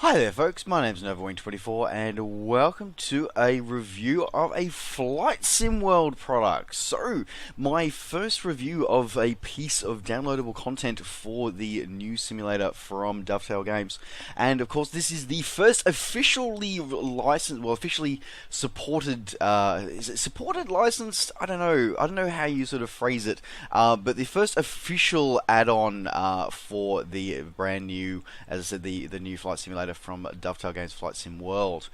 Hi there folks, my name's NovaWing24 and welcome to a review of a Flight Sim World product. So, my first review of a piece of downloadable content for the new simulator from Dovetail Games. And of course this is the first officially licensed, well officially supported, is it supported, licensed? I don't know how you sort of phrase it, but the first official add-on for the brand new, as I said, the new flight simulator from Dovetail Games Flight Sim World.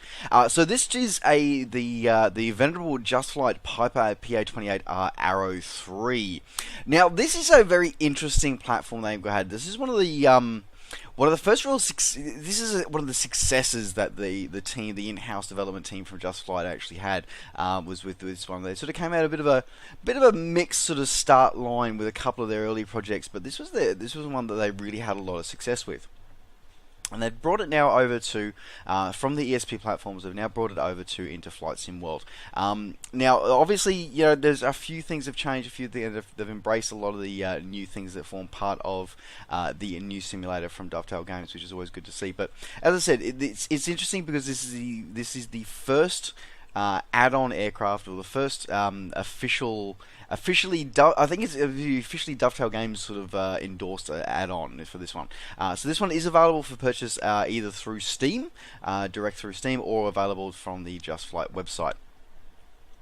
So this is the venerable Just Flight Piper PA-28R Arrow 3. Now this is a very interesting platform they've had. This is one of the first real this is one of the successes that the team, the in-house development team from Just Flight actually had, was with this one. They sort of came out a bit of a mixed sort of start line with a couple of their early projects, but this was one that they really had a lot of success with. And they've brought it now over to, from the ESP platforms, they've now brought it over to into Flight Sim World. Now, obviously, you know, there's a few things have changed, a few things, they've embraced a lot of the new things that form part of the new simulator from Dovetail Games, which is always good to see. But as I said, it's interesting because this is the first add-on aircraft, or the first officially I think it's officially Dovetail Games sort of endorsed add-on for this one. So this one is available for purchase either through Steam, direct through Steam, or available from the Just Flight website,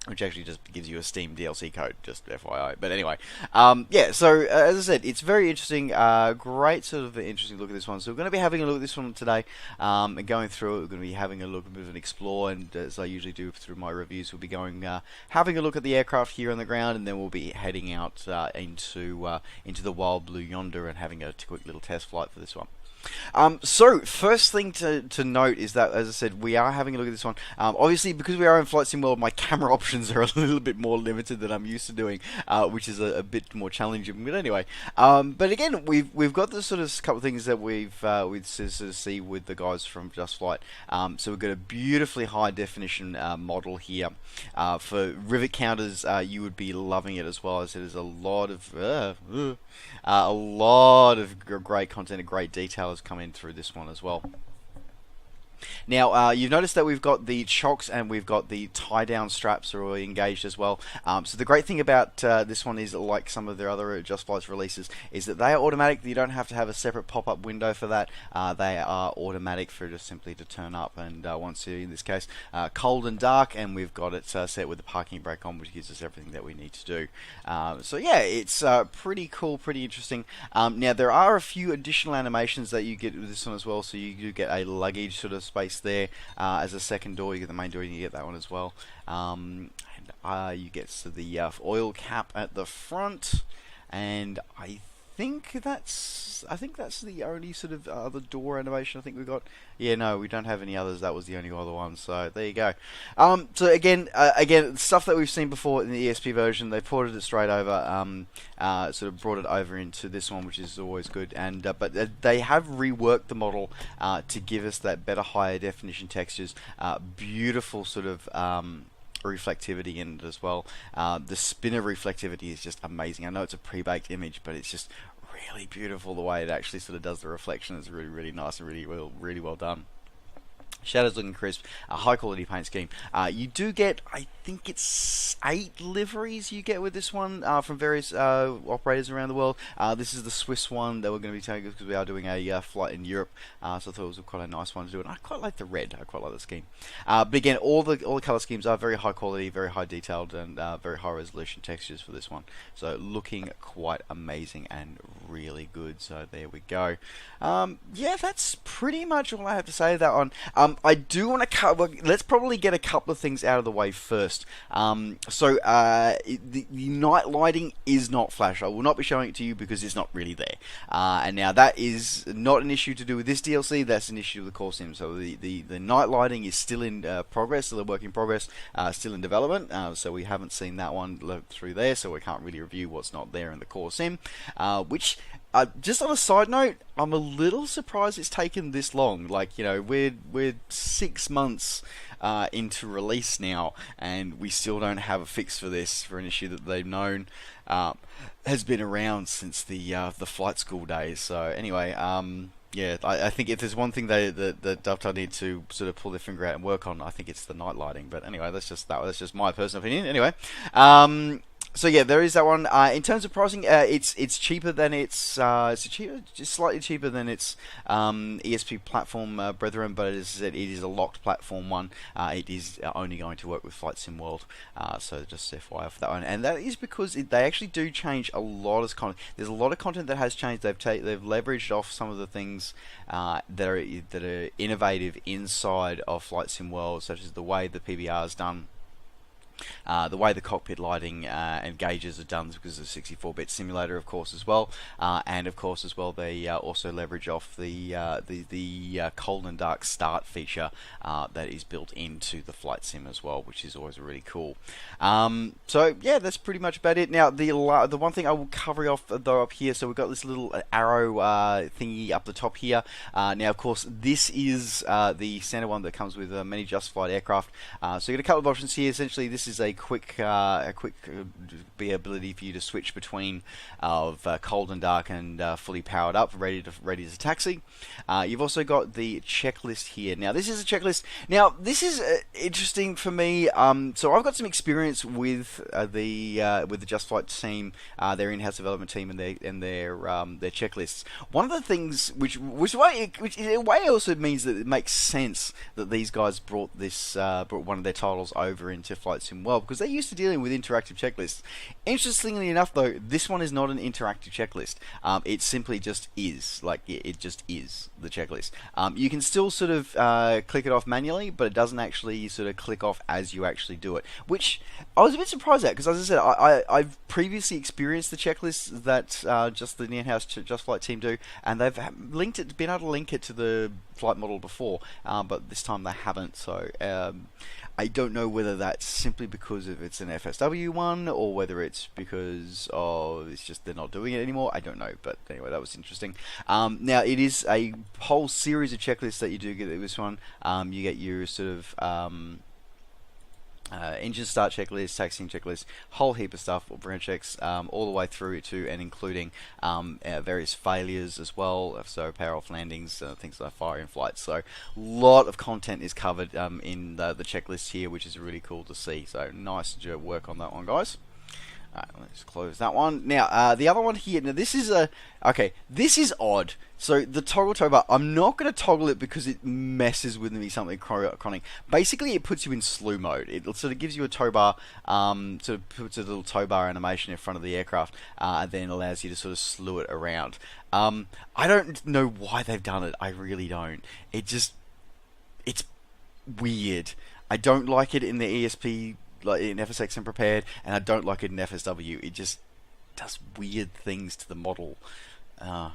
which actually just gives you a Steam DLC code, just FYI. But anyway, yeah, so as I said, it's very interesting, great sort of interesting look at this one. So we're going to be having a look at this one today, and going through it. We're going to be having a look, a bit of an explore, and as I usually do through my reviews, we'll be going, having a look at the aircraft here on the ground, and then we'll be heading out into the wild blue yonder and having a quick little test flight for this one. So, first thing to note is that, as I said, we are having a look at this one. Obviously, because we are in Flight Sim World, my camera options are a little bit more limited than I'm used to doing, which is a bit more challenging. But anyway, but again, we've got the sort of couple of things that we sort of see with the guys from Just Flight. So we've got a beautifully high definition model here. For rivet counters, you would be loving it as well. As there's a lot of great content and great detail has come in through this one as well. Now, you've noticed that we've got the chocks and we've got the tie-down straps are all engaged as well. So the great thing about this one is, like some of their other Just Flight releases, is that they are automatic. You don't have to have a separate pop-up window for that. They are automatic for just simply to turn up. And once you're, in this case, cold and dark, and we've got it set with the parking brake on, which gives us everything that we need to do. So yeah, it's pretty cool, pretty interesting. Now, there are a few additional animations that you get with this one as well. So you do get a luggage sort of space there as a second door. You get the main door and you get that one as well, and you get the oil cap at the front, and I think that's the only sort of other door animation I think we got. Yeah, no, we don't have any others. That was the only other one. So there you go. So again, stuff that we've seen before in the ESP version, they ported it straight over. Sort of brought it over into this one, which is always good. And but they have reworked the model to give us that better, higher definition textures. Beautiful sort of reflectivity in it as well. The spinner reflectivity is just amazing. I know it's a pre-baked image, but it's just really beautiful the way it actually sort of does the reflection. It's really, really nice and really well done. Shadows looking crisp, a high quality paint scheme. You do get, I think it's 8 liveries you get with this one from various operators around the world. This is the Swiss one that we're going to be taking because we are doing a flight in Europe, so I thought it was quite a nice one to do. And I quite like the red. I quite like the scheme. But again, all the color schemes are very high quality, very high detailed, and very high resolution textures for this one. So looking quite amazing and really good. So there we go. Yeah, that's pretty much all I have to say to that one. I do want to let's probably get a couple of things out of the way first. So the night lighting is not flash. I will not be showing it to you because it's not really there. And now that is not an issue to do with this DLC. That's an issue with the core sim. So the night lighting is still in progress, still a work in progress, still in development. So we haven't seen that one through there. So we can't really review what's not there in the core sim. Which just on a side note, I'm a little surprised it's taken this long. Like, you know, we're 6 months into release now, and we still don't have a fix for this, for an issue that they've known has been around since the flight school days. So anyway, Yeah, I think if there's one thing that Dovetail need to sort of pull their finger out and work on, I think it's the night lighting. But anyway, that's just my personal opinion. Anyway, so yeah, there is that one. In terms of pricing, it's cheaper than just slightly cheaper than its ESP platform brethren, but it is a locked platform one. It is only going to work with Flight Sim World, so just FYI for that one. And that is because they actually do change a lot of content. There's a lot of content that has changed. They've leveraged off some of the things that are innovative inside of Flight Sim World, such as the way the PBR is done. The way the cockpit lighting and gauges are done, because of the 64-bit simulator, of course, as well, and of course as well they also leverage off the cold and dark start feature that is built into the flight sim as well, which is always really cool. So yeah, that's pretty much about it. Now the one thing I will cover off though up here, so we've got this little arrow thingy up the top here. Now of course this is the standard one that comes with many justified aircraft. So you get a couple of options here. Essentially this is a quick ability for you to switch between of cold and dark and fully powered up, ready to taxi. You've also got the checklist here. Now this is a checklist. Now this is interesting for me. So I've got some experience with the Just Flight team, their in-house development team, and their checklists. One of the things which in a way also means that it makes sense that these guys brought one of their titles over into Flight Sim World, because they're used to dealing with interactive checklists. Interestingly enough, though, this one is not an interactive checklist. It simply just is. It just is the checklist. You can still sort of click it off manually, but it doesn't actually sort of click off as you actually do it, which I was a bit surprised at, because as I said, I've previously experienced the checklists that just the in-house Just Flight team do, and they've been able to link it to the flight model before, but this time they haven't. So I don't know whether that's simply because it's an FSW one, or whether it's because it's just they're not doing it anymore. I don't know, but anyway, that was interesting. Now it is a whole series of checklists that you do get with this one. You get your sort of engine start checklist, taxiing checklist, whole heap of stuff, brand checks, all the way through to and including various failures as well, so power off landings, things like fire in flight. So a lot of content is covered in the checklist here, which is really cool to see. So nice work on that one, guys. Let's close that one. Now, the other one here, now this is this is odd. So the toggle tow bar, I'm not going to toggle it because it messes with me something chronic. Basically, it puts you in slew mode. It sort of gives you a tow bar, sort of puts a little tow bar animation in front of the aircraft, and then allows you to sort of slew it around. I don't know why they've done it. I really don't. It's weird. I don't like it in the ESP, like in FSX and Prepared, and I don't like it in FSW. It just does weird things to the model.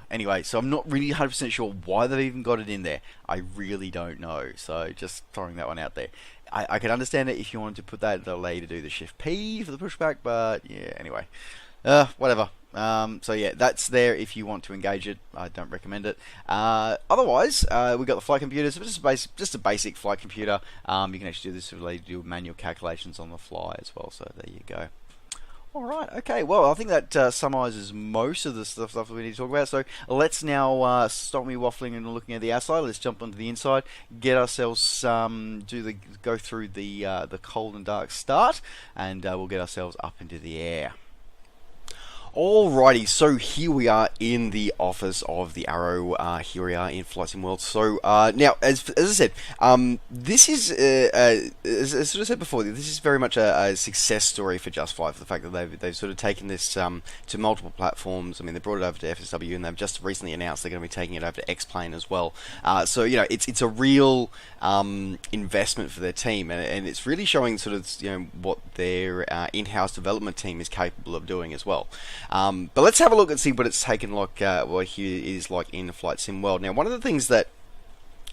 Anyway, so I'm not really 100% sure why they've even got it in there. I really don't know. So just throwing that one out there. I can understand it if you wanted to put that, it'll allow you to do the Shift P for the pushback, but yeah, anyway. Whatever. So yeah, that's there if you want to engage it. I don't recommend it. Otherwise, we've got the flight computer. So just a basic flight computer. You can actually do this to do manual calculations on the fly as well. So there you go. Alright, okay, well, I think that summarises most of the stuff that we need to talk about. So let's now stop me waffling and looking at the outside. Let's jump onto the inside, get ourselves go through the cold and dark start, and we'll get ourselves up into the air. Alrighty, so here we are in the office of the Arrow. Here we are in Flight Sim World. So now, as I said, this is, as I sort of said before, this is very much a success story for Just Flight, for the fact that they've sort of taken this to multiple platforms. I mean, they brought it over to FSW, and they've just recently announced they're going to be taking it over to X-Plane as well. So you know, it's a real investment for their team, and it's really showing sort of what their in-house development team is capable of doing as well. But let's have a look and see what it's taken like, what here is like in Flight Sim World. Now, one of the things that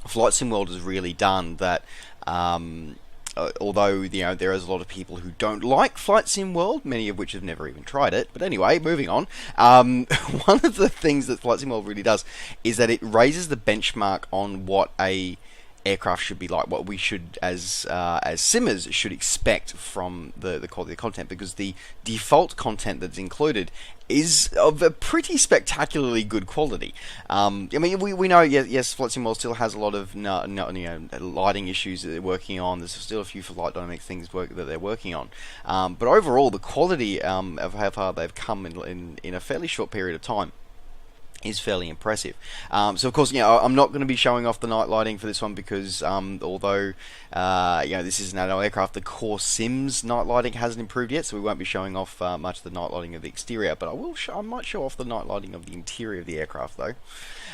Flight Sim World has really done that, although there is a lot of people who don't like Flight Sim World, many of which have never even tried it. But anyway, moving on. One of the things that Flight Sim World really does is that it raises the benchmark on what a aircraft should be like, what we should, as simmers, should expect from the quality of content, because the default content that's included is of a pretty spectacularly good quality. I mean, we know, yes, Flight Sim World still has a lot of lighting issues that they're working on. There's still a few flight dynamic things that they're working on. But overall, the quality of how far they've come in a fairly short period of time is fairly impressive. So of course, I'm not going to be showing off the night lighting for this one, because although this is an adult aircraft, the core Sims night lighting hasn't improved yet, so we won't be showing off much of the night lighting of the exterior. But I might show off the night lighting of the interior of the aircraft though.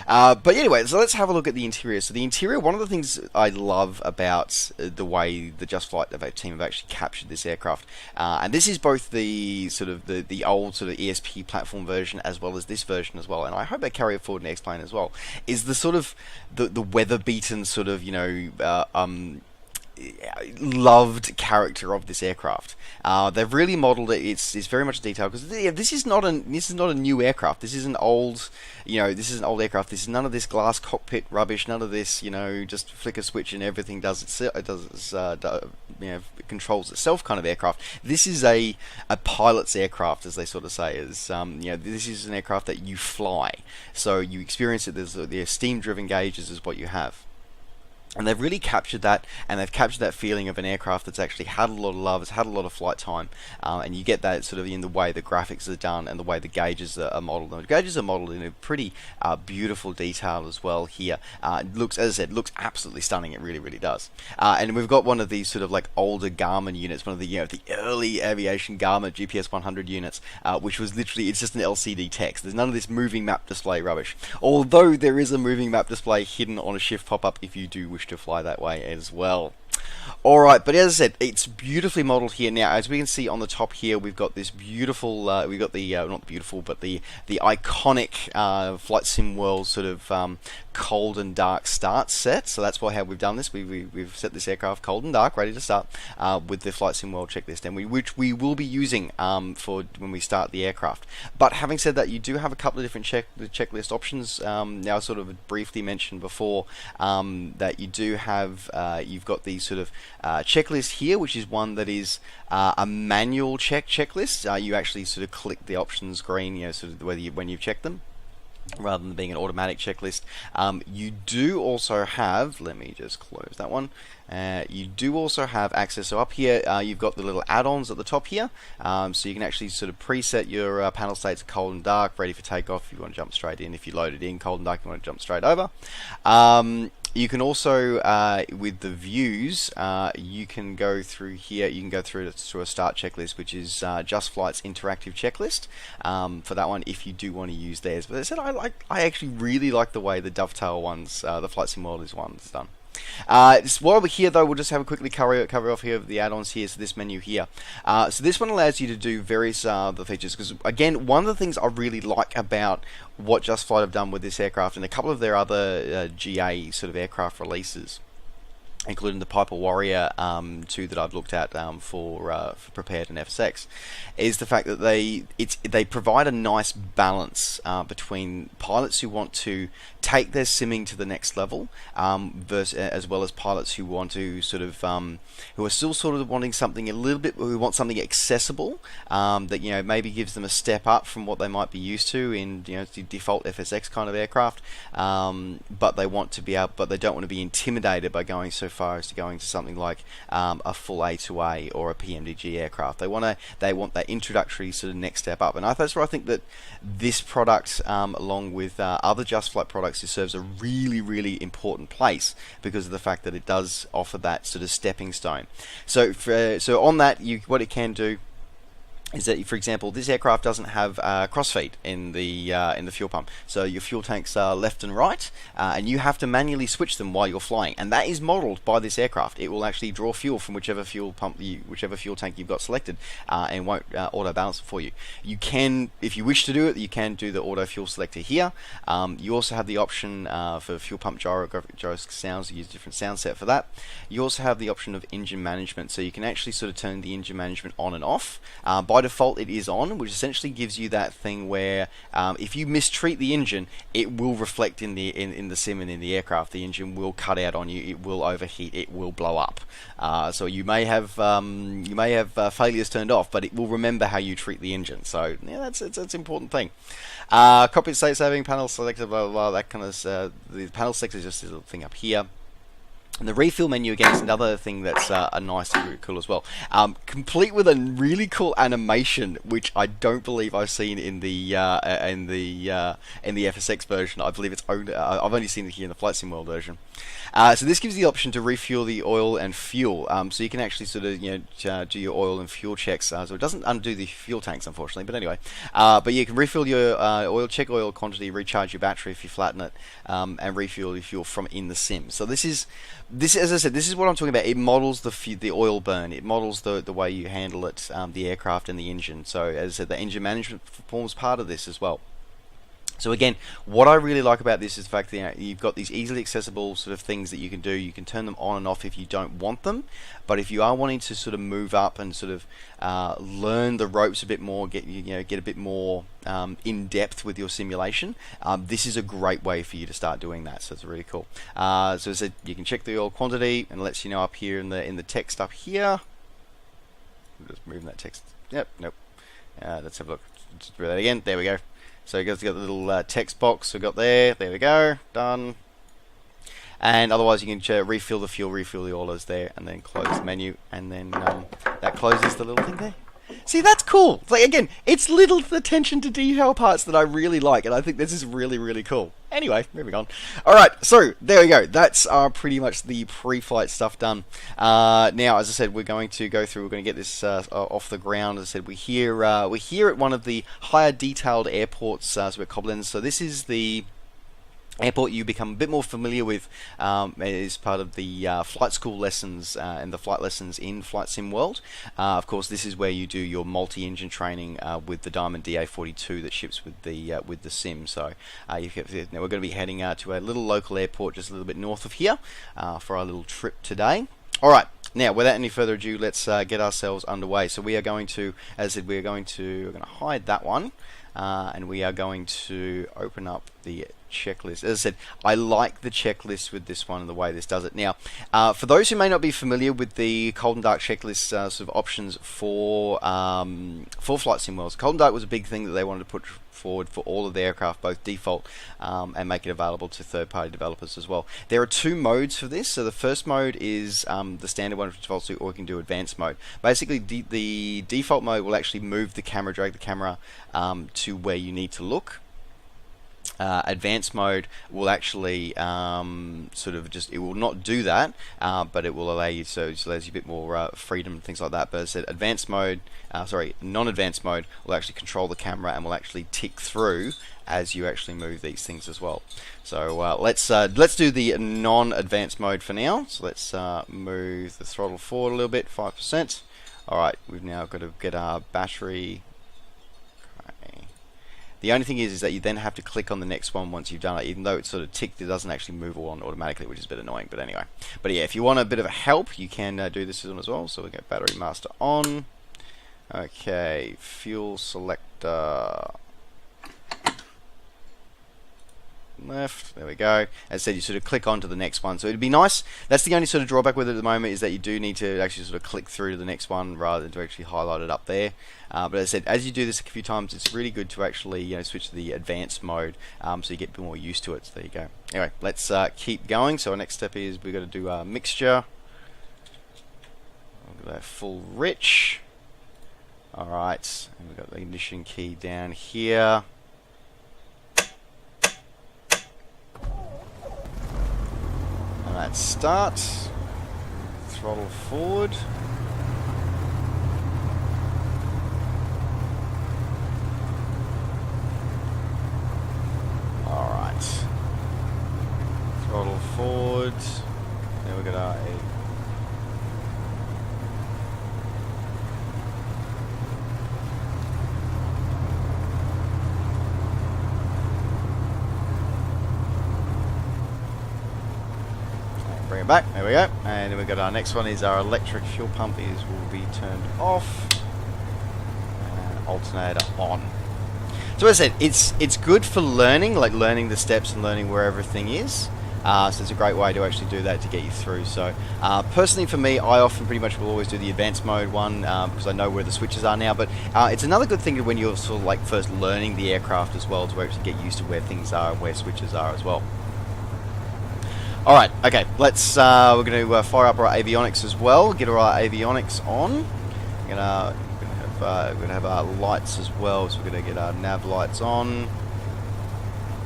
But anyway, so let's have a look at the interior. So the interior, one of the things I love about the way the Just Flight team have actually captured this aircraft, and this is both the sort of the old sort of ESP platform version as well as this version as well, and I hope they carry it forward in X-Plane as well, is the sort of the weather-beaten sort of loved character of this aircraft. They've really modelled it. It's very much detailed, because this is not a new aircraft. This is an old aircraft. This is none of this glass cockpit rubbish. None of this just flick a switch and everything controls itself kind of aircraft. This is a pilot's aircraft, as they sort of say. This is an aircraft that you fly, so you experience it. There's the steam-driven gauges is what you have. And they've really captured that, and they've captured that feeling of an aircraft that's actually had a lot of love, it's had a lot of flight time, and you get that sort of in the way the graphics are done and the way the gauges are modelled. The gauges are modelled in a pretty beautiful detail as well here. It looks, as I said, looks absolutely stunning. It really, really does. And we've got one of these sort of like older Garmin units, one of the the early aviation Garmin GPS 100 units, which was literally, it's just an LCD text. There's none of this moving map display rubbish. Although there is a moving map display hidden on a shift pop-up if you do wish to fly that way as well. Alright, but as I said, it's beautifully modelled here. Now, as we can see on the top here, we've got this beautiful, we've got the, not beautiful, but the iconic Flight Sim World sort of cold and dark start set. So that's how we've done this. We've set this aircraft cold and dark, ready to start, with the Flight Sim World checklist, and which we will be using for when we start the aircraft. But having said that, you do have a couple of different checklist options. Now, I sort of briefly mentioned before that you do have, you've got these sort of checklist here, which is one that is a manual checklist. You actually sort of click the options screen, sort of when you've checked them, rather than being an automatic checklist. You do also have, let me just close that one, you do also have access. So up here you've got the little add-ons at the top here, so you can actually sort of preset your panel states cold and dark, ready for takeoff if you want to jump straight in. If you load it in cold and dark, you want to jump straight over. You can also, with the views, you can go through here, you can go through to a start checklist, which is Just Flight's interactive checklist, for that one, if you do want to use theirs. But as I said, I actually really like the way the Dovetail ones, the Flight Sim World is done. While we're here though, we'll just have a quickly cover off here of the add-ons here, so this menu here. So this one allows you to do various the features, because again, one of the things I really like about what Just Flight have done with this aircraft and a couple of their other GA sort of aircraft releases, including the Piper Warrior 2 that I've looked at for Prepared and FSX, is the fact that they provide a nice balance between pilots who want to take their simming to the next level, as well as pilots who want to sort of who are still sort of wanting something a little bit, who want something accessible, that maybe gives them a step up from what they might be used to in the default FSX kind of aircraft, but they want to be able, but they don't want to be intimidated by going so far as to going to something like a full A2A or a PMDG aircraft. They want that introductory sort of next step up, and that's where I think that this product, along with other Just Flight products, it serves a really, really important place because of the fact that it does offer that sort of stepping stone. So on that, what it can do is that, for example, this aircraft doesn't have crossfeed in the fuel pump, so your fuel tanks are left and right, and you have to manually switch them while you're flying. And that is modelled by this aircraft. It will actually draw fuel from whichever fuel tank you've got selected, and won't auto balance it for you. You can, if you wish to do it, you can do the auto fuel selector here. You also have the option for fuel pump gyro sounds. You use a different sound set for that. You also have the option of engine management, so you can actually sort of turn the engine management on and off. By by default it is on, which essentially gives you that thing where if you mistreat the engine, it will reflect in the sim and in the aircraft. The engine will cut out on you, it will overheat, it will blow up. So you may have failures turned off, but it will remember how you treat the engine. So yeah, that's an important thing. Cockpit state saving, panel selector, blah blah blah. That kind of the panel selector is just this little thing up here. And the refill menu again is another thing that's nice and really cool as well. Complete with a really cool animation, which I don't believe I've seen in the FSX version. I believe it's only I've only seen it here in the Flight Sim World version. So this gives you the option to refuel the oil and fuel. So you can actually sort of do your oil and fuel checks. So it doesn't undo the fuel tanks, unfortunately. But anyway, but you can refill your oil, check oil quantity, recharge your battery if you flatten it, and refuel your fuel from in the sim. So this, as I said, this is what I'm talking about. It models the oil burn. It models the way you handle it, the aircraft and the engine. So as I said, the engine management forms part of this as well. So again, what I really like about this is the fact that you've got these easily accessible sort of things that you can do. You can turn them on and off if you don't want them, but if you are wanting to sort of move up and sort of learn the ropes a bit more, get a bit more in depth with your simulation, this is a great way for you to start doing that. So it's really cool. So as I said, you can check the oil quantity and it lets you know up here in the text up here. Just moving that text. Yep. Nope. Let's have a look. Let's do that again. There we go. So you got the little text box we got there. There we go. Done. And otherwise you can refill the fuel, refill the oilers there, and then close the menu, and then that closes the little thing there. See, that's cool. Like, again, it's little attention to detail parts that I really like, and I think this is really, really cool. Anyway, moving on. Alright, so there we go. That's pretty much the pre-flight stuff done. Now, as I said, we're going to go through, we're going to get this off the ground. As I said, we're here at one of the higher detailed airports, so we're Koblenz. So this is the airport you become a bit more familiar with as part of the flight school lessons and the flight lessons in Flight Sim World. Of course, this is where you do your multi-engine training with the Diamond DA42 that ships with the sim. So now we're going to be heading to a little local airport just a little bit north of here for our little trip today. All right. Now, without any further ado, let's get ourselves underway. So we are going to, as I said, we're going to hide that one, and we are going to open up the checklist. As I said, I like the checklist with this one and the way this does it. Now, for those who may not be familiar with the cold and dark checklist sort of options for Flight Sim Worlds, cold and dark was a big thing that they wanted to put forward for all of the aircraft, both default and make it available to third-party developers as well. There are two modes for this. So the first mode is the standard one, which defaults to, or you can do advanced mode. Basically, the default mode will actually move the camera, drag the camera to where you need to look. Advanced mode will actually sort of just, it will not do that, but it will allow you, so it allows you a bit more freedom and things like that. But as I said, advanced mode, non-advanced mode will actually control the camera and will actually tick through as you actually move these things as well. So let's do the non-advanced mode for now. So let's move the throttle forward a little bit, 5%. Alright, we've now got to get our battery. The only thing is that you then have to click on the next one once you've done it. Even though it's sort of ticked, it doesn't actually move on automatically, which is a bit annoying. But anyway, yeah, if you want a bit of a help, you can do this one as well. So we get battery master on. Okay, fuel selector left. There we go. As I said, you sort of click on to the next one. So it'd be nice. That's the only sort of drawback with it at the moment, is that you do need to actually sort of click through to the next one rather than to actually highlight it up there. But as I said, as you do this a few times, it's really good to actually switch to the advanced mode, so you get a bit more used to it. So there you go. Anyway, let's keep going. So our next step is we've got to do our mixture. Look at that, full rich. Alright, and we've got the ignition key down here. And that's start. Throttle forward. Alright. Throttle forward. Then we've got our bring it back, there we go. And then we've got our next one is our electric fuel pump will be turned off. alternator on. So as I said, it's good for learning, like learning the steps and learning where everything is. So it's a great way to actually do that to get you through. So personally for me, I often pretty much will always do the advanced mode one because I know where the switches are now. But it's another good thing when you're sort of like first learning the aircraft as well, to actually get used to where things are and where switches are as well. Alright, okay, let's we're going to fire up our avionics as well, get our avionics on. We're going to have our lights as well, so we're going to get our nav lights on.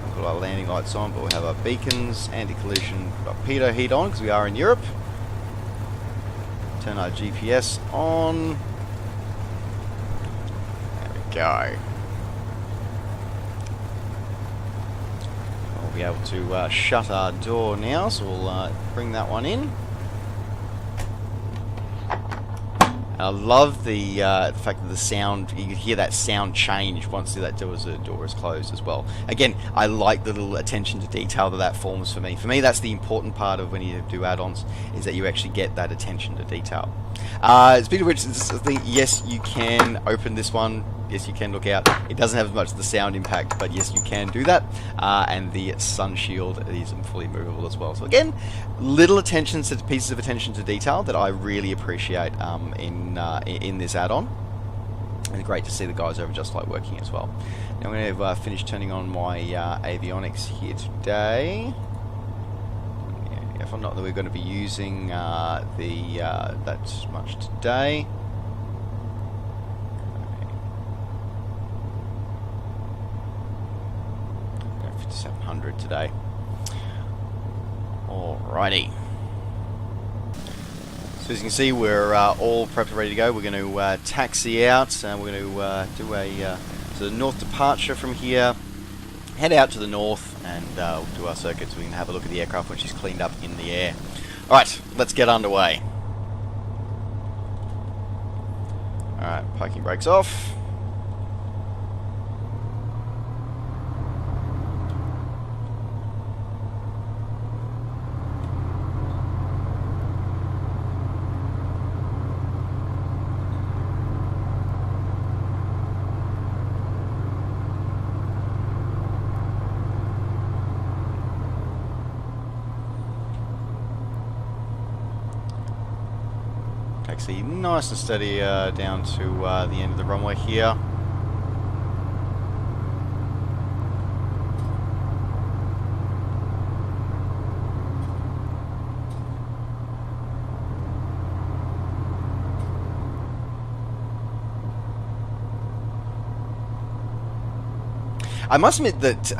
We've got our landing lights on, but we'll have our beacons, anti-collision, our pitot heat on because we are in Europe. Turn our GPS on. There we go. We'll be able to shut our door now, so we'll bring that one in. I love the fact that the sound, you can hear that sound change once that door is closed as well. Again, I like the little attention to detail that forms for me. For me, that's the important part of when you do add-ons, is that you actually get that attention to detail. Speaking of which, I think, yes, you can open this one. Yes, you can look out. It doesn't have as much of the sound impact, but yes, you can do that. And the sun shield is fully movable as well. So again, little attentions to pieces of attention to detail that I really appreciate in this add-on. And great to see the guys over Just Flight working as well. Now I'm going to finish turning on my avionics here today. If I'm not that we're going to be using that much today. 5700 today. Alrighty. So as you can see, we're all prepped and ready to go. We're going to taxi out, and we're going to do a sort of north departure from here. Head out to the north, and we'll do our circuit so we can have a look at the aircraft when she's cleaned up in the air. Alright, let's get underway. Alright, parking brakes off. Taxi nice and steady down to the end of the runway here. I must admit that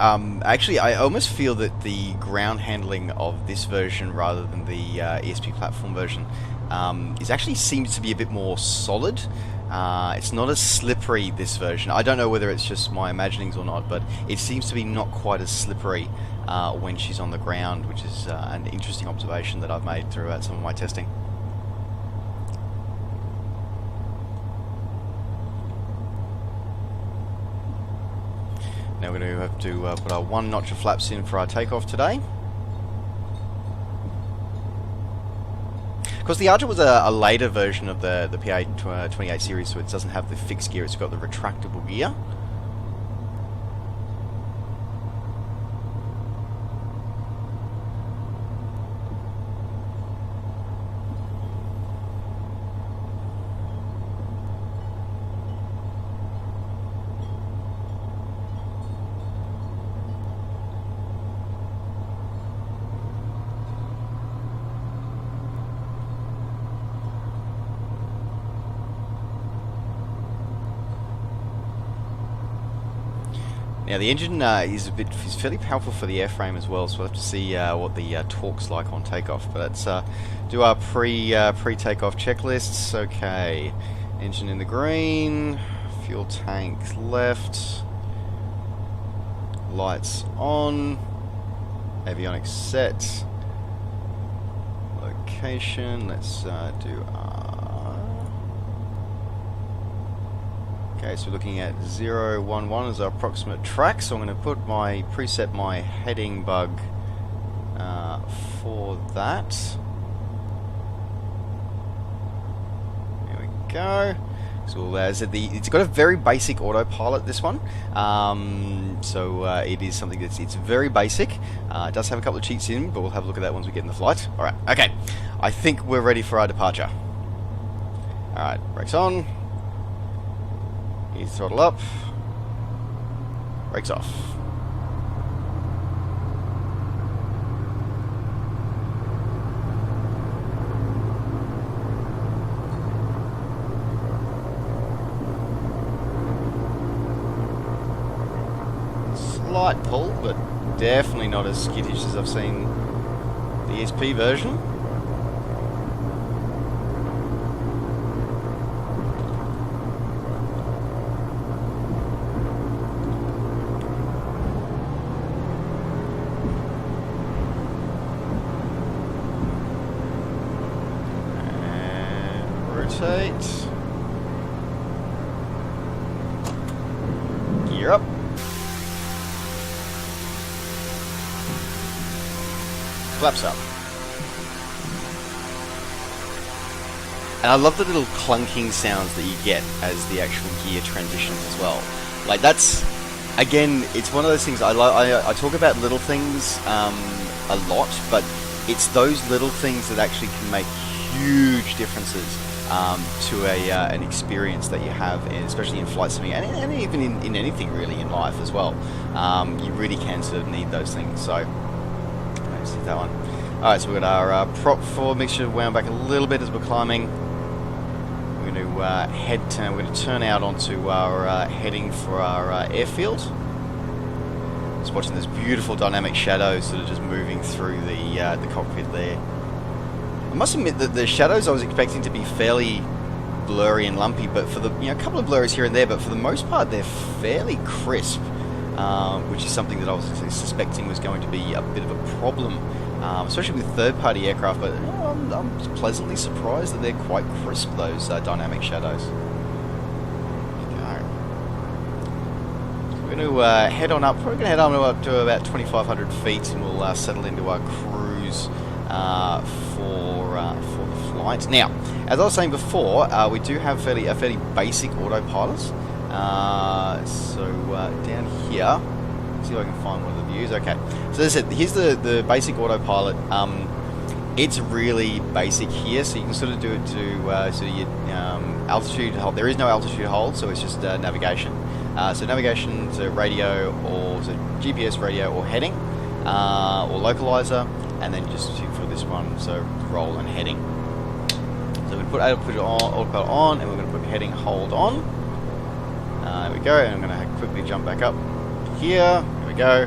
actually I almost feel that the ground handling of this version rather than the ESP platform version actually seems to be a bit more solid. It's not as slippery, this version. I don't know whether it's just my imaginings or not, but it seems to be not quite as slippery when she's on the ground, which is an interesting observation that I've made throughout some of my testing. Now we're going to have to put our 1 notch of flaps in for our takeoff today. Because the Archer was a later version of the PA-28 series, so it doesn't have the fixed gear, it's got the retractable gear. Now the engine is fairly powerful for the airframe as well, so we'll have to see what the torque's like on takeoff. But let's do our pre-takeoff checklists. Okay, engine in the green, fuel tank left, lights on, avionics set, location. Let's do okay, so we're looking at 011 as our approximate track, so I'm going to preset my heading bug for that. There we go. So as it's got a very basic autopilot, this one. It is something it's very basic. It does have a couple of cheats in, but we'll have a look at that once we get in the flight. All right, okay. I think we're ready for our departure. All right, brakes on. Ease throttle up. Brakes off. Slight pull, but definitely not as skittish as I've seen the ESP version. And rotate. Gear up. Flaps up. And I love the little clunking sounds that you get as the actual gear transitions as well. Like that's, again, it's one of those things I talk about little things a lot, but it's those little things that actually can make huge differences to an experience that you have, and especially in flight simming and even in anything really in life as well. You really can sort of need those things. So let's see that one. Alright, so we've got our prop 4 mixture wound back a little bit as we're climbing. We're going to we're going to turn out onto our heading for our airfield. Just watching this beautiful dynamic shadows sort of just moving through the cockpit there. I must admit that the shadows I was expecting to be fairly blurry and lumpy, but for the a couple of blurs here and there, but for the most part they're fairly crisp, which is something that I was suspecting was going to be a bit of a problem, especially with third-party aircraft. But I'm pleasantly surprised that they're quite crisp, those dynamic shadows. We're going to head on up. We're going to head on up to about 2,500 feet, and we'll settle into our cruise for the flight. Now, as I was saying before, we do have a fairly basic autopilot. Down here, let's see if I can find one of the views. Okay, so as I said, here's the basic autopilot. It's really basic here, so you can sort of do it to sort of your altitude hold. There is no altitude hold, so it's just navigation. So navigation to radio, or to GPS radio, or heading, or localizer, and then just for this one, so roll and heading. So we put autopilot on, and we're going to put heading hold on. There we go, and I'm going to quickly jump back up here. There we go,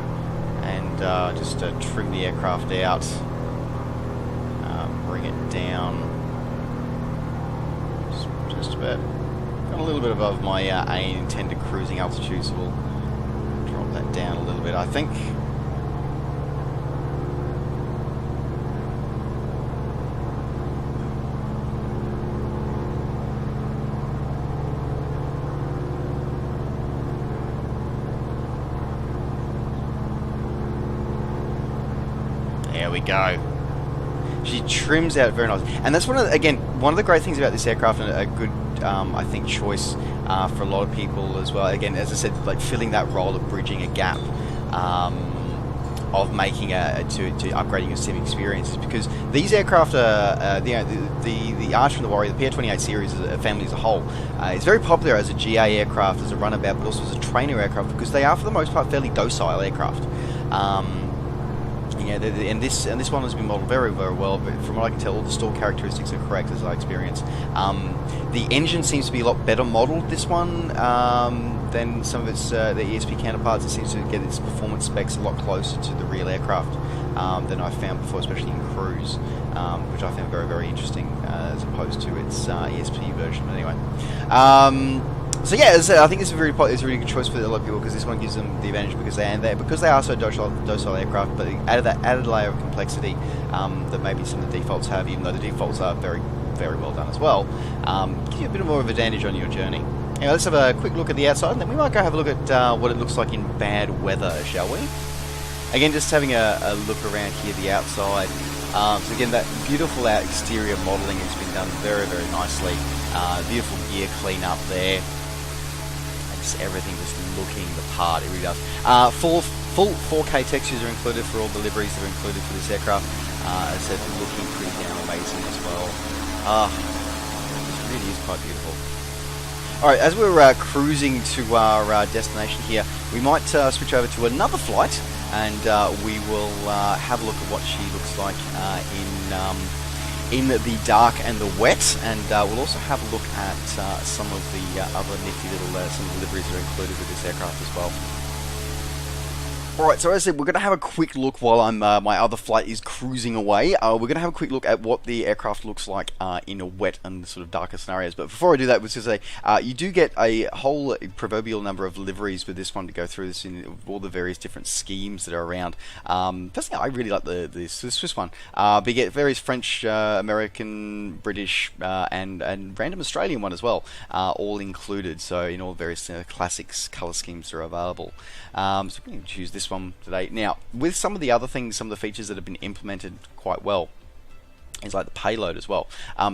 and just trim the aircraft out, bring it down, just about. A little bit above my intended cruising altitude, so we'll drop that down a little bit, I think. There we go. She trims out very nice, and that's one of the great things about this aircraft, and a good I think choice for a lot of people as well. Again, as I said, like filling that role of bridging a gap, of making to upgrading your sim experiences, because these aircraft are the Archer and the Warrior, the PA-28 series as a family as a whole, is very popular as a GA aircraft, as a runabout, but also as a trainer aircraft, because they are for the most part fairly docile aircraft. And this one has been modelled very, very well, but from what I can tell, all the stall characteristics are correct as I experience. The engine seems to be a lot better modelled, this one, than some of its the ESP counterparts. It seems to get its performance specs a lot closer to the real aircraft than I've found before, especially in cruise, which I found very, very interesting as opposed to its ESP version. But anyway. So yeah, as I said, I think it's a really good choice for a lot of people, because this one gives them the advantage because they are so docile aircraft, but added that added layer of complexity that maybe some of the defaults have, even though the defaults are very, very well done as well. Gives you a bit more of advantage on your journey. Anyway, let's have a quick look at the outside, and then we might go have a look at what it looks like in bad weather, shall we? Again, just having a look around here, the outside. So again, that beautiful exterior modelling has been done very, very nicely. Beautiful gear clean up there. Just everything just looking the part, it really does. Full 4K textures are included for all the liveries that are included for this aircraft. As I said, looking pretty damn amazing as well. It really is quite beautiful. Alright, as we're cruising to our destination here, we might switch over to another flight, and we will have a look at what she looks like in the dark and the wet, and we'll also have a look at some of the other nifty little some of the liveries that are included with this aircraft as well. Alright, so as I said, we're going to have a quick look while I'm my other flight is cruising away. We're going to have a quick look at what the aircraft looks like in a wet and sort of darker scenarios. But before I do that, I was going to say, you do get a whole proverbial number of liveries with this one to go through this in all the various different schemes that are around. Personally, I really like the Swiss one. But you get various French, American, British, and random Australian one as well, all included. So in all various classics colour schemes that are available. So we're going to choose this one today. Now, with some of the other things, some of the features that have been implemented quite well, is like the payload as well.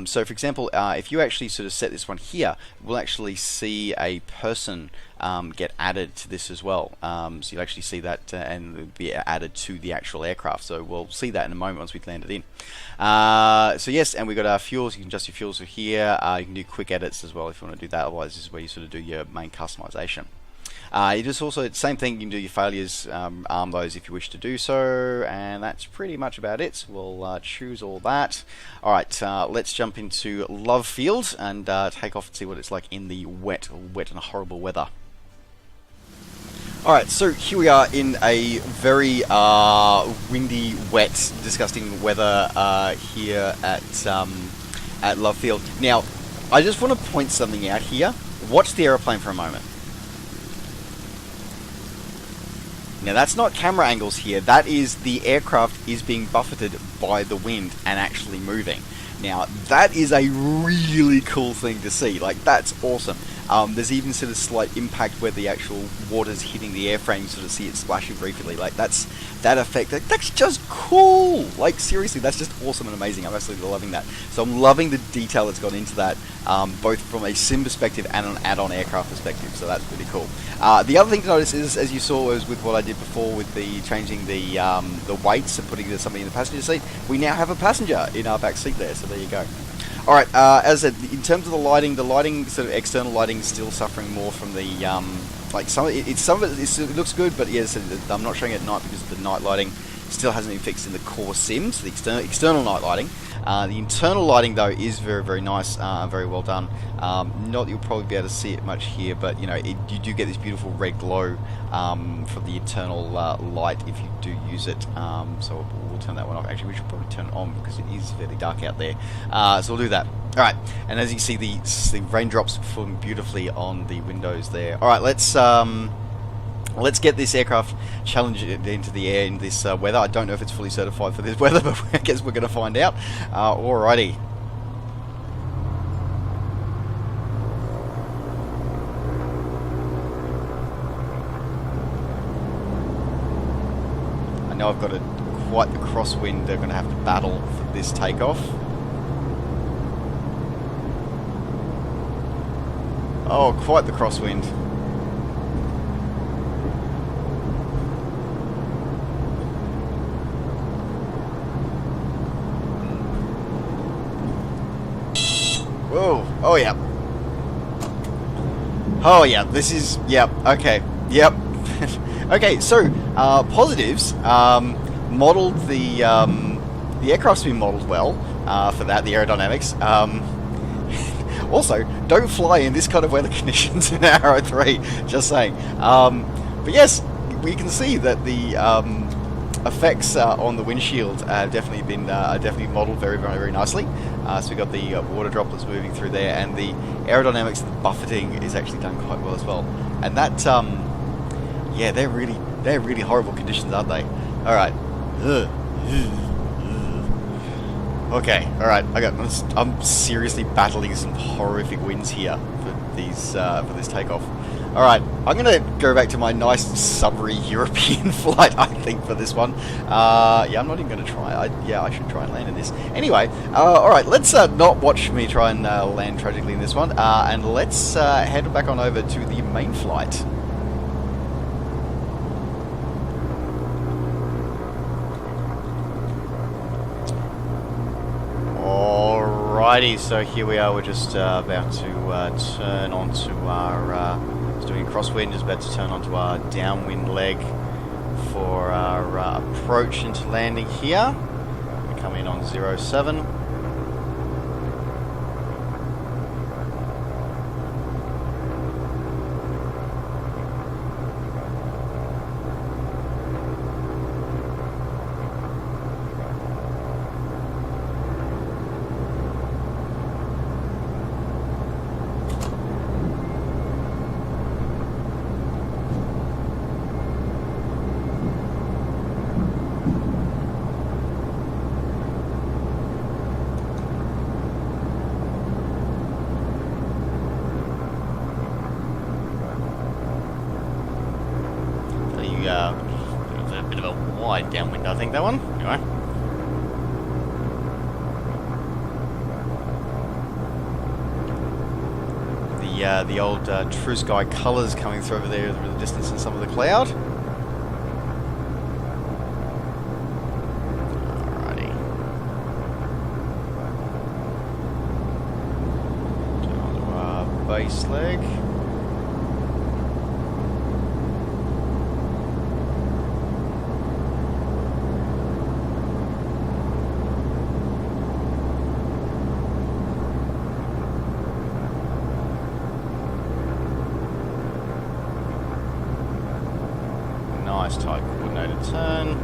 So for example, if you actually sort of set this one here, we'll actually see a person get added to this as well. So you'll actually see that and be added to the actual aircraft. So we'll see that in a moment once we've landed in. So yes, and we've got our fuels. You can adjust your fuels from here. You can do quick edits as well if you want to do that. Otherwise, this is where you sort of do your main customization. You just also, same thing, you can do your failures, arm those if you wish to do so, and that's pretty much about it. So we'll choose all that. Alright, let's jump into Love Field and take off and see what it's like in the wet and horrible weather. Alright, so here we are in a very windy, wet, disgusting weather here at Love Field. Now, I just want to point something out here. Watch the aeroplane for a moment. Now that's not camera angles here, that is the aircraft is being buffeted by the wind and actually moving. Now that is a really cool thing to see, like that's awesome. There's even sort of slight impact where the actual water's hitting the airframe, you sort of see it splashing briefly, like that's that effect, that's just cool! Like seriously, that's just awesome and amazing, I'm absolutely loving that. So I'm loving the detail that's gone into that, both from a sim perspective and an add-on aircraft perspective, so that's pretty cool. The other thing to notice is, as you saw, was with what I did before with the changing the weights and putting somebody in the passenger seat, we now have a passenger in our back seat there, so there you go. Alright, as I said, in terms of the lighting, sort of external lighting is still suffering more from the, like some of it looks good, but yes, I'm not showing it at night because the night lighting still hasn't been fixed in the core sims, the external night lighting. The internal lighting though is very, very nice, very well done. Not that you'll probably be able to see it much here, but you know, you do get this beautiful red glow from the internal light if you do use it. So we'll turn that one off. Actually, we should probably turn it on because it is fairly dark out there. So we'll do that. Alright, and as you can see, the raindrops falling beautifully on the windows there. Alright, let's get this aircraft challenged into the air in this weather. I don't know if it's fully certified for this weather, but I guess we're going to find out. Alrighty. I know I've got quite the crosswind they're going to have to battle for this takeoff. Oh, quite the crosswind. Whoa, oh yeah. Oh yeah, this is, yep, okay, yep. Okay, so, positives, modeled the aircraft's been modeled well, for that, the aerodynamics. Also, don't fly in this kind of weather conditions in Arrow 3, just saying. But yes, we can see that the effects on the windshield have definitely been modeled very, very, very nicely. So we've got the water droplets moving through there, and the aerodynamics of the buffeting is actually done quite well as well. And that, yeah, they're really horrible conditions, aren't they? All right. Okay, alright, I'm seriously battling some horrific winds here for this takeoff. Alright, I'm gonna go back to my nice summery European flight, I think, for this one. Yeah, I'm not even gonna try. I should try and land in this. Anyway, alright, let's not watch me try and land tragically in this one, and let's head back on over to the main flight. Alrighty, so here we are. We're just about to turn onto our, doing crosswind, just about to turn onto our downwind leg for our approach into landing here. We come in on 07. A bit of a wide downwind, I think, that one. Anyway. The old True Sky colours coming through over there through the distance in some of the cloud. Alrighty. Turn onto our base leg. Nice tight coordinated turn.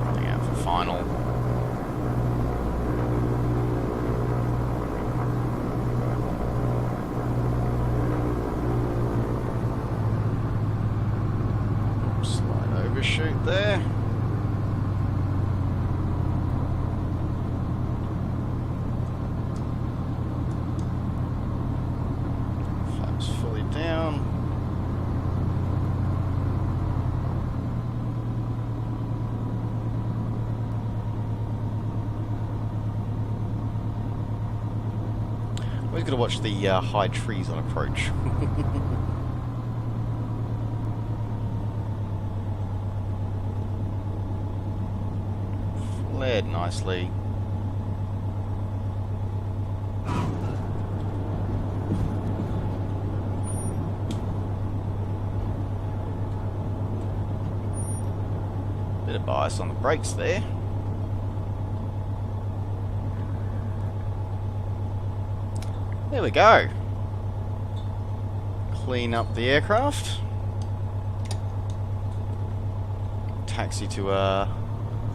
Running out for final. Shoot there. Flaps fully down. We're going to watch the high trees on approach. Flared nicely. Bit of bias on the brakes there. There we go. Clean up the aircraft. Taxi to a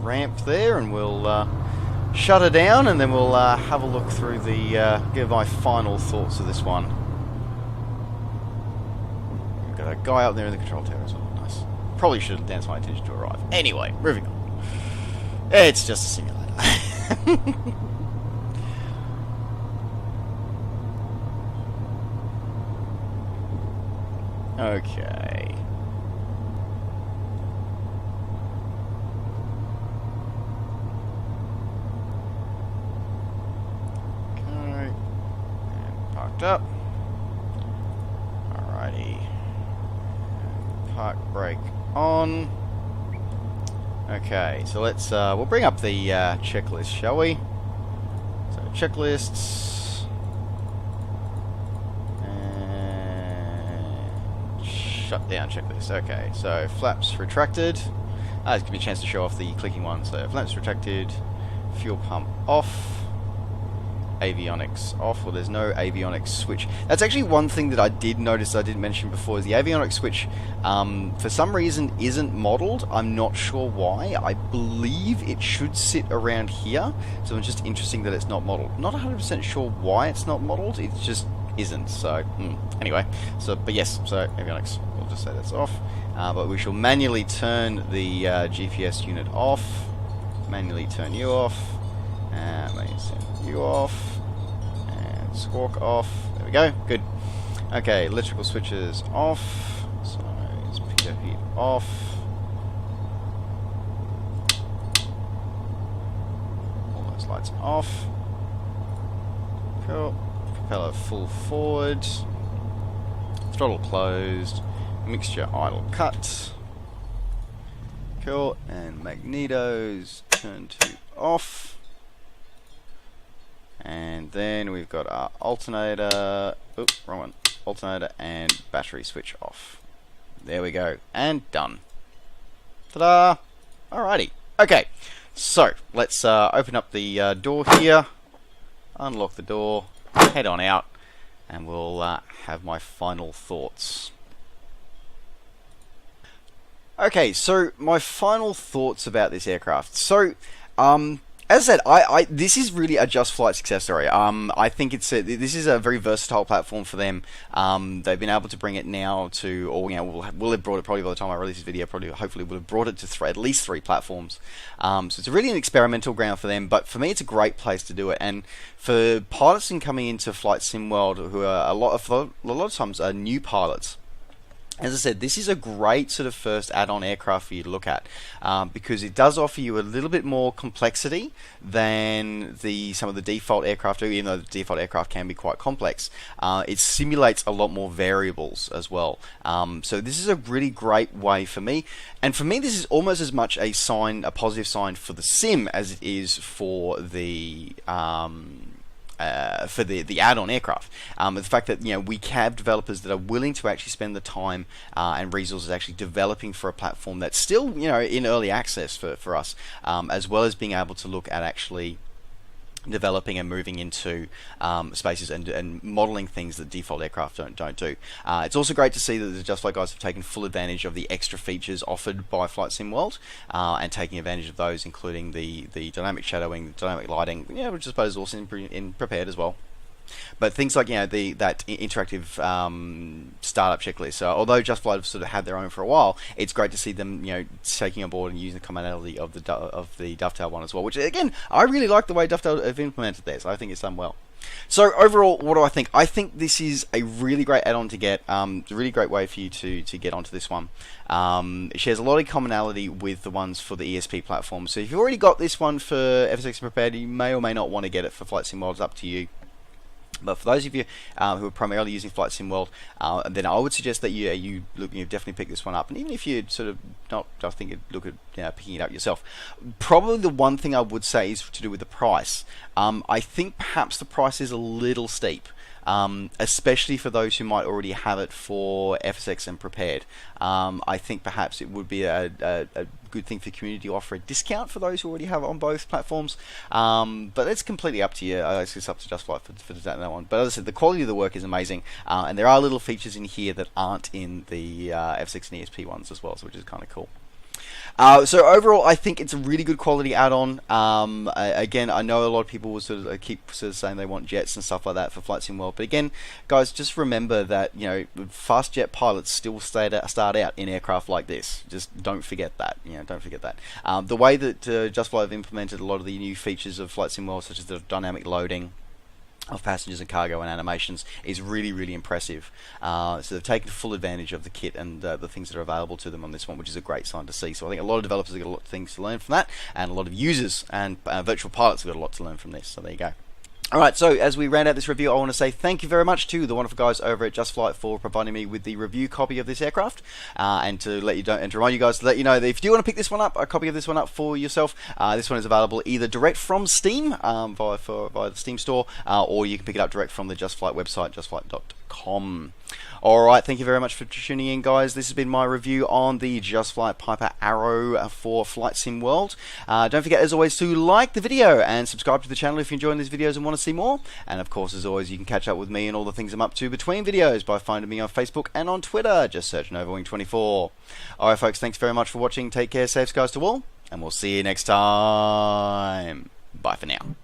ramp there, and we'll shut her down, and then we'll have a look through the give my final thoughts of this one. We've got a guy up there in the control tower as well. Nice. Probably should have danced my attention to arrive. Anyway, moving on. It's just a simulator. Okay. Up. Alrighty. Park brake on. Okay, so let's we'll bring up the checklist, shall we? So checklists and shutdown checklist. Okay, so flaps retracted. This gives me a chance to show off the clicking one. So flaps retracted, fuel pump off. avionics off, or there's no avionics switch. That's actually one thing that I did notice I didn't mention before, is the avionics switch for some reason isn't modeled. I'm not sure why. I believe it should sit around here, so it's just interesting that it's not modeled. Not 100% sure why it's not modeled, it just isn't. So anyway, so but yes, so avionics, we'll just say that's off, but we shall manually turn the GPS unit off, manually turn you off, manually turn you off, and squawk off. There we go, good. Okay, electrical switches off, so it's pitot heat off, all those lights off, cool. Propeller full forward, throttle closed, mixture idle cut, cool, and magnetos turn to off, and then we've got our alternator, oops, wrong one, alternator and battery switch off. There we go, and done. Ta-da! Alrighty, okay, so let's open up the door here, unlock the door, head on out, and we'll have my final thoughts. Okay, so my final thoughts about this aircraft. So, as I said, this is really a Just Flight success story. I think this is a very versatile platform for them. They've been able to bring it now to, or we'll have brought it probably by the time I release this video. Hopefully, we'll have brought it to at least 3 platforms. So it's really an experimental ground for them. But for me, it's a great place to do it. And for pilots coming into Flight Sim World, who are a lot of times are new pilots. As I said, this is a great sort of first add-on aircraft for you to look at, because it does offer you a little bit more complexity than some of the default aircraft do, even though the default aircraft can be quite complex. It simulates a lot more variables as well. So this is a really great way for me, and for me this is almost as much a positive sign for the sim as it is for the add-on aircraft. The fact that we have developers that are willing to actually spend the time and resources actually developing for a platform that's still in early access for us, as well as being able to look at actually developing and moving into spaces and modeling things that default aircraft don't do. It's also great to see that the Just Flight guys have taken full advantage of the extra features offered by Flight Sim World, and taking advantage of those, including the dynamic shadowing, the dynamic lighting, which I suppose is also prepared as well. But things like that interactive startup checklist. So although Just Flight have sort of had their own for a while, it's great to see them taking on board and using the commonality of the Dovetail one as well. Which again, I really like the way Dovetail have implemented theirs. I think it's done well. So overall, what do I think? I think this is a really great add-on to get. It's a really great way for you to get onto this one. It shares a lot of commonality with the ones for the ESP platform. So if you've already got this one for FSX and Prepared, you may or may not want to get it for Flight Sim World. It's up to you. But for those of you who are primarily using Flight Sim World, then I would suggest that you definitely pick this one up. And even if you sort of not, I think you'd look at picking it up yourself. Probably the one thing I would say is to do with the price. I think perhaps the price is a little steep. Especially for those who might already have it for FSX and Prepared. I think perhaps it would be a good thing for the community to offer a discount for those who already have it on both platforms. But it's completely up to you. It's up to Just Flight for that one. But as I said, the quality of the work is amazing, and there are little features in here that aren't in the FSX and ESP ones as well, which is kind of cool. So overall, I think it's a really good quality add-on. Again, I know a lot of people will sort of keep saying they want jets and stuff like that for Flight Sim World, but again, guys, just remember that fast jet pilots still start out in aircraft like this. Just don't forget that. Don't forget that. The way that Just Flight have implemented a lot of the new features of Flight Sim World, such as the dynamic loading of passengers and cargo and animations, is really, really impressive. So they've taken full advantage of the kit and the things that are available to them on this one, which is a great sign to see. So I think a lot of developers have got a lot of things to learn from that, and a lot of users and virtual pilots have got a lot to learn from this. So there you go. Alright, so as we round out this review, I want to say thank you very much to the wonderful guys over at Just Flight for providing me with the review copy of this aircraft, and to remind you guys to let you know that if you do want to pick this one up, a copy of this one up for yourself, this one is available either direct from Steam via the Steam store, or you can pick it up direct from the Just Flight website, justflight.com. gmail.com. Alright, thank you very much for tuning in, guys. This has been my review on the Just Flight Piper Arrow for Flight Sim World. Don't forget, as always, to like the video and subscribe to the channel if you're enjoying these videos and want to see more. And of course, as always, you can catch up with me and all the things I'm up to between videos by finding me on Facebook and on Twitter. Just search NovaWing24. Alright, folks, thanks very much for watching. Take care, safe skies to all, and we'll see you next time. Bye for now.